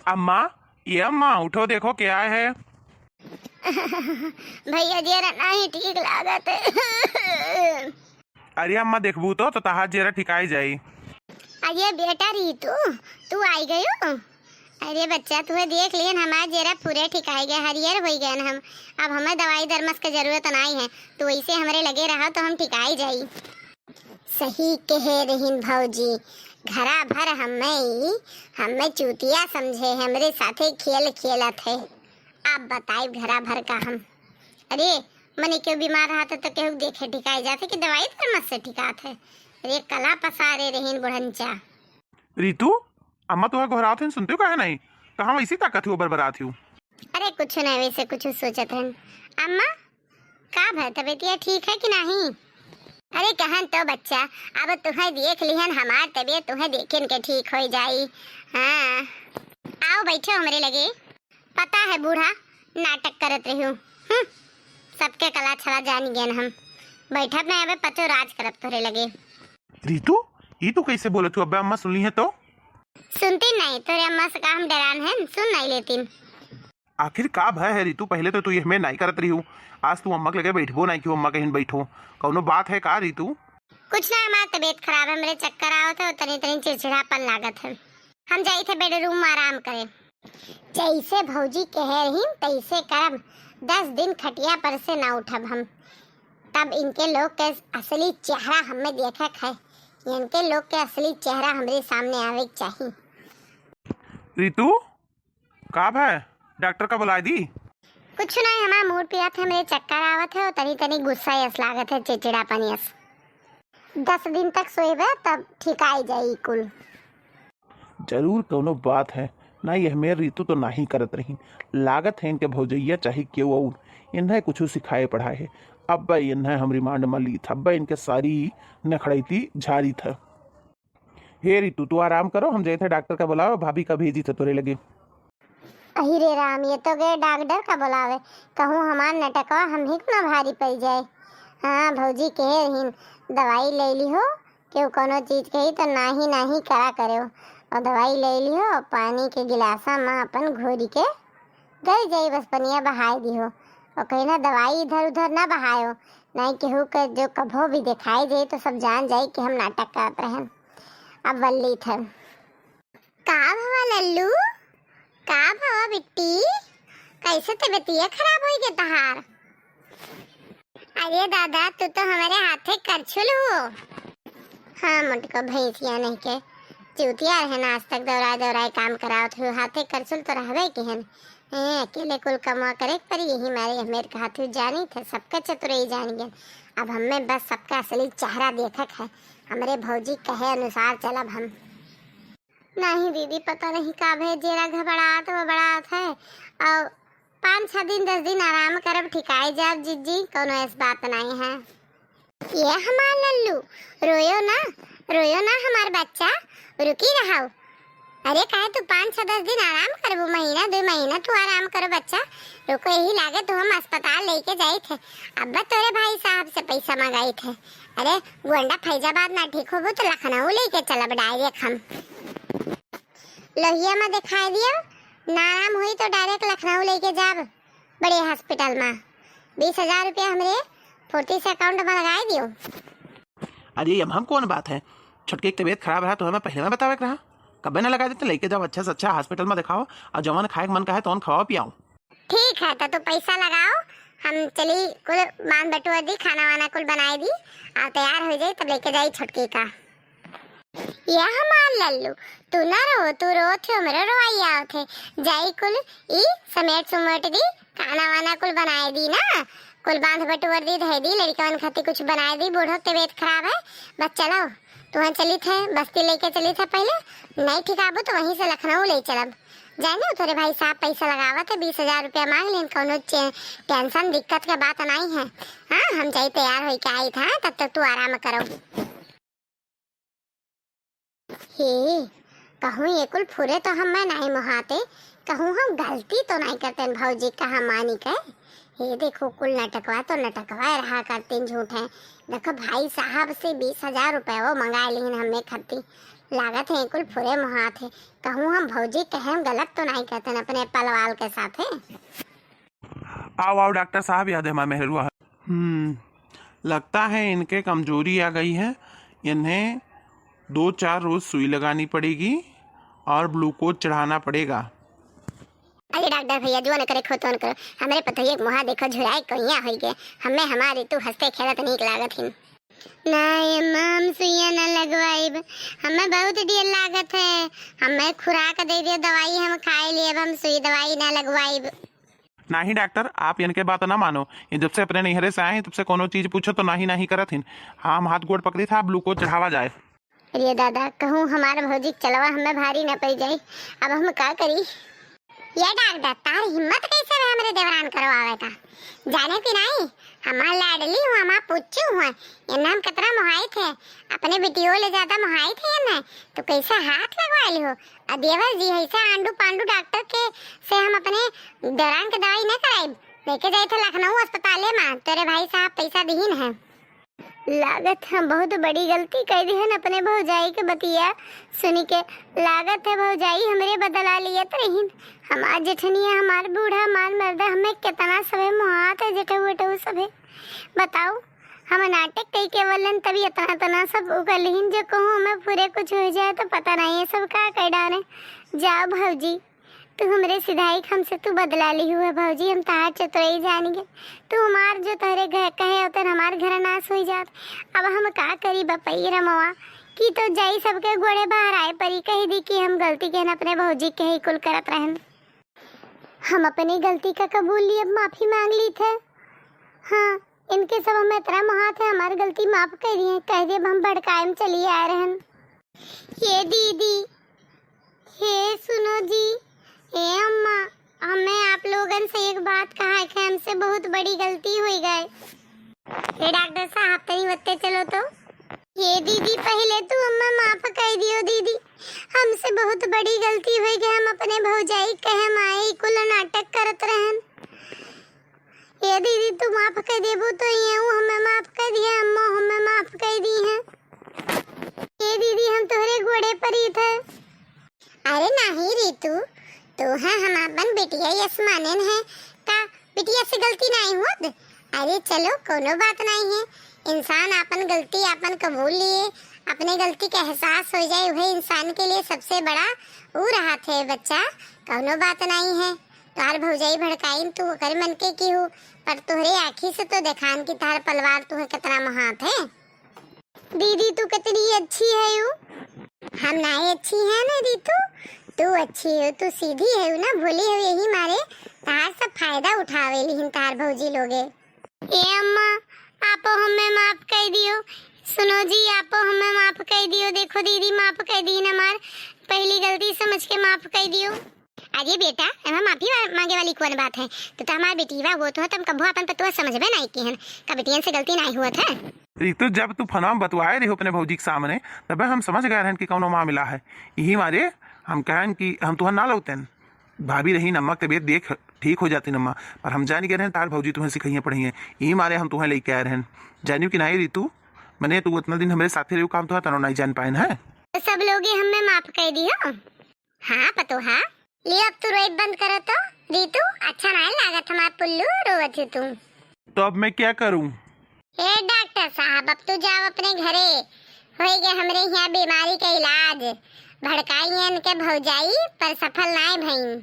अम्मा, ये अम्मा उठो, देखो क्या है। भैया जरा नहीं ठीक लागत है। अरे अम्मा देखबू तो तहार जरा ठिकाई जाई। अरे बेटा रीतू, तू आई गई हो। अरे बच्चा तुम्हें देख लियन हमारे जरा पूरे ठिकाई गए, हरियर हो गए हम। अब हमें दवाई दरमस की जरूरत नहीं है, तो वैसे हमारे लगे रहा तो हम ठिकाई जाई। सही कह रही भौजी, घरा भर हमें चूतिया समझे, हमरे साथे खेल खेलत है। आप बताए घरा भर का हम। अरे मने क्यों बीमार रहा था तो केहू देखे ठिकाई जाते कि दवाई दरमस से ठिकात है। अरे कला पसारे रहीन बुढ़ंचा। रीतू, अम्मा तुहा घबरात है, सुनते हो कहा नहीं? कहाँ वैसी ताकत हो बरबरात हूँ। अरे कुछ नहीं, वैसे कुछ सोचत है। अम्मा का भय, तबीयत ठीक है कि नहीं? अरे कहन तो बच्चा, अब तुम्हें देख लिहन हमार तबीयत तुम्हें देखेन के ठीक हो जाई। हाँ आओ बैठो हमरे लगे। पता है बूढ़ा नाटक करत रही हूँ, सबके कला छला जान गए हम। बैठब नहीं अबे पचो राज करब तोरे लगे। रीतू, ये तू कैसे बोले तू? अब्बे अम्मा सुन ली है तो? सुनती नहीं, तोरे अम्मा से का हम डरान है, सुन नहीं लेती। आखिर का भय है रीतू? पहले तो तू ये हमें नहीं करत रही हूँ, आज तू अम्मा के लगे बैठबो नहीं क्यों? अम्मा कहीं बैठो, कौनो बात है का रीतू? कुछ ना, हमारी तबीयत खराब है, मेरे चक्कर आओ थे, तनी तनी चिड़चिड़ापन लागत है। हम जाई थे बेडरूम में आराम करे। जैसे भौजी कह रही तैसे करब, 10 दिन खटिया पर से ना उठब हम, तब इनके लोग के असली चेहरा हमें देखा है। इनके लोग के असली चेहरा हमारे सामने आवे चाहिए। रीतू, का भय? डॉक्टर का बुला दी? कुछ नहीं, हमारा मूड पिया था, मेरे चक्कर आवत है और तनी तनी गुस्सा यस लागत है, चिड़चिड़ापन यस। 10 दिन तक सोएबे तब ठीक आई जाई कुल। जरूर कौनो बात है ना, ये हमें रीतू तो नहीं करत रही। लागत है इनके भौजैया चाहे क्यों और इन्हें कुछ सिखाए पढ़ाए है। अब इन्हें हम रिमांड में ली था, अब इनके सारी नखड़ैती झारी था। हे रीतू, तू आराम करो, हम जैसे डॉक्टर का बुलाओ, भाभी का भेजी था तोरे लगे। अरे राम, ये तो गए डॉक्टर का बुलावे, कहूँ हमार नटकवा हम ही को ना भारी पड़ जाए। हाँ भौजी कह रही दवाई ले ली हो, क्यों कोनो चीज कही तो नाही करा करे हो, और दवाई ले ली हो, पानी के गिलासा में अपन घोरी के गई जाई, बस पनिया बहाई दी हो, और कहीं ना दवाई इधर उधर ना बहायो, नहीं केहू के जो कभो भी दिखाई दे तो सब जान जाए कि हम नाटक करत रहे। अब बल्ली थे का भवा लल्लू, का भवा बिट्टी, कैसे तबीयत खराब हो गई तहार? अरे दादा तू तो हमारे हाथे करछुल हो। हाँ मुटको भैंसिया नहीं के चूतिया है ना, आज तक दौराए काम कराओ थे, हाथे करछुल तो रहबे किहन। अकेले कुल कमा करे पर यही मेरे हाथ जानी थे, सबका चतुराई जान गए। अब हमें बस सबका असली चेहरा देखक है, हमारे भौजी कहे अनुसार चलब हम। नहीं दीदी, पता नहीं का भे जेरा घबराहट है, और 5-6 दिन 10 दिन आराम करब ठिकाई जाब जीजी, कोनो ऐसी बात नहीं है। ये हमार लल्लू, रोयो ना हमार बच्चा, रुकी रहो। अरे काहे तू 5-6-10 दिन आराम करबो, महीना 2 महीना तू आराम करो बच्चा, रुको यही लागे तो हम अस्पताल लेके जाए थे, अब तोरे भाई साहब से पैसा मंगाई थे। अरे गोंडा फैजाबाद ना ठीक होबो तो लखनऊ लेके चलब डायरेक्ट हम, लोहिया में दिखाई दियो ना, आराम हुई तो डायरेक्ट लखनऊ लेके जाब बड़े हॉस्पिटल में। 20,000 रुपया हमरे फोर्टी से अकाउंट में लगा दियो। अरे ये हम कौन बात है, छुटकी की तबीयत खराब रहा तो हमें पहले में बतावे रहा, कभी ना लगा देते, लेके जाओ अच्छा से अच्छा हॉस्पिटल में दिखाओ, और जवान खाए मन का है तो खवाओ पियाओ। ठीक है तो पैसा लगाओ, हम चली कुल मान बटुआ दी, खाना वाना कुल बनाए दी, और तैयार हो जाए तब लेके जाई छुटकी का। ये हमार लल्लू, तू ना तू रो थे मेरे रोई आओ थे, जाई कुल ई समेट सुमेट दी, खाना वाना कुल बनाए दी ना, कुल बांध बटुअर दी धै दी, लड़कन खाती कुछ बनाए दी, बूढ़ो तबीयत खराब है, बस चलो तुहाँ चली थे बस्ती लेके चली थे, पहले नहीं ठिकाबो तो वहीं से लखनऊ ले चलब। जाने तोरे भाई साहब पैसा लगावा थे, 20,000 रुपया मांग लेन, कोनो टेंशन दिक्कत के बात नहीं है। हाँ हम जाई तैयार हो के आई था, तब तक तू आराम करो। हे कहूँ ये कुल फुरे तो हम मैं नहीं मुहाते, कहूँ हम गलती तो नहीं करते भौजी, कहा मानी के ये देखो कुल नटकवा तो नटकवा रहा करती झूठ है। देखो भाई साहब से 20,000 रुपये वो मंगा लीन हमें खती लागत है कुल फुरे मुहात है। कहूँ हम भौजी कहें गलत तो नहीं कहते अपने पलवाल के साथ है। आओ आओ डॉक्टर साहब, याद है हमारा मेहरुआ। लगता है इनके कमजोरी आ गई है। इन्हें 2-4 रोज सुई लगानी पड़ेगी और ग्लूकोज चढ़ाना पड़ेगा। अरे डॉक्टर भैया जो न करे खोतो न करो, हमारे पतोहिए के मुहा देखो झुराए कहिया हो गए। हमें हमारी तू हंसते खेलत नीक लागत हिन। नहीं अम्मा हम सुइया न लगवाइब, हमें बहुत डर लागत है। हमें खुराक दे दियो दवाई हम खाए लिए, अब हम सुई दवाई न लगवाइब। नहीं डॉक्टर, आप इनके बात ना मानो। ये जब से अपने नैहरे से आए हैं तब से कोनो चीज पूछो तो नहीं करत हिन। हम हाथ गोड़ पकड़ी था, अब ग्लूकोज चढ़ावा जाए। अरे दादा कहूँ हमारा भौजी चलवा हमें भारी न पड़ जाए, अब हम का करी। ये डॉक्टर तार हिम्मत कैसे है हमरे देवरान करवावे का, जाने की नहीं हमार लाडली हूँ, हमार पुच्चू हूँ। ये नाम कितना मुहाई थे, अपने बेटियों ले ज्यादा मुहाई थे ये तो कैसे हाथ लगवा ली हो। देवर जी ऐसा आंडू पांडू डॉक्टर के से हम अपने देवरान के दवाई न कराई, लेके गए थे लखनऊ अस्पताल में। तेरे भाई साहब पैसा दीन है। लागत हम बहुत बड़ी गलती कर दी है न अपने भौजाई के बतिया सुनी के। लागत है भौजाई हमरे बदला लिए रहीन। हमार जेठनिया हमार बूढ़ा हमार मर्दा हमें कितना सबे मुहात है जेठू वेठू सबे। बताओ हम नाटक कई केवलन तभी इतना तना सब उगलहीन जो कहूँ हमें पूरे कुछ हो जाए तो पता नहीं है सब का कर डाले। जाओ भौजी तू हमरे सिधाई हमसे तू बदला ली हुआ भौजी, हम तार चतुरई जानेंगे। तू हमार जो तहरे घर कहे उतर हमार घर नाश हो जात। अब हम का करी बपई रमवा की तो जाई सबके गोड़े बाहर आए परी कही दी कि हम गलती के अपने भौजी के ही कुल करत रहन। हम अपनी गलती का कबूल ली, अब माफी मांग ली थे। हाँ इनके सब हमें इतना मुहात है, हमारी गलती माफ करी है, कह दिए हम भड़काए चली आ रहन। ये दीदी हे सुनो जी, ए अम्मा हमें आप लोगन से एक बात कहा है कि हमसे बहुत बड़ी गलती हो गई। हे डॉक्टर साहब तनी बत्ते चलो तो। ये दीदी पहले तो अम्मा माफ कर दियो दीदी, हमसे बहुत बड़ी गलती हो गई। हम अपने भौजाई कहे माई कुल नाटक करत रहन। ये दीदी तू माफ कर देबो तो ये हमें माफ कर दिया, अम्मा हमें माफ कर दी है। ये दीदी हम तोहरे घोड़े पर ही थे। अरे नहीं रीतू तो है हम अपन बिटिया यशमानन है का बिटिया से गलती नहीं हुआ। अरे चलो कोनो बात नहीं है, इंसान अपन गलती अपन कबूल लिए अपने गलती का एहसास हो जाए वही इंसान के लिए सबसे बड़ा वो रहा थे बच्चा। कोनो बात नहीं है, तार भौजाई भड़काई तू कर मन के की हो, पर तुहरे आँखी से तो देखान की तार पलवार तू कितना महात है। दीदी तू कितनी अच्छी है यू। हम नहीं अच्छी है ना रीतू, तू अच्छी हो, तू सीधी है ना भोली है, यही मारे तार सब फायदा उठावे लिहिन तार भौजी लोगे। ए अम्मा आप हमें माफ कर दियो। सुनो जी आप हमें माफ कर दियो, देखो दीदी माफ कर दी हमार पहली गलती समझ के माफ कर दियो। अरे बेटा हम माफी मांगे वाली कौन बात है, तो हमारी बेटी वो तो तुम कभो अपन पतुआ समझ में नहीं की हन का बेटियन से गलती नहीं हुआ था। रीतू जब तू फनवा बतवाए रही अपने भौजी के सामने तब हम समझ गए रहन कि कौनो मामला है। यही मारे हम कहन कि हम तुहर ना लौटन भाभी रही नमक तबीयत देख ठीक हो जाती नम्मा, पर हम जान गए रहन तार भौजी तुम्हें सिखाइया पढ़ी है। यही मारे हम तुम्हें लेके आए रहन। जानियो कि नहीं रीतू मैंने तू इतना दिन हमारे साथ रही काम तो तनो नहीं जान पाए है। सब लोग हमें माफ कर दियो। हाँ पतो हाँ ले अब तू रोई बंद करो तो रीतू, अच्छा नहीं लागत हमार पुल्लू रोवत है तुम। तो अब मैं क्या करूं? ए डॉक्टर साहब अब तू जाओ अपने घरे, हो गए हमरे यहाँ बीमारी का इलाज। भड़काई के भौजाई पर सफल नहीं भई।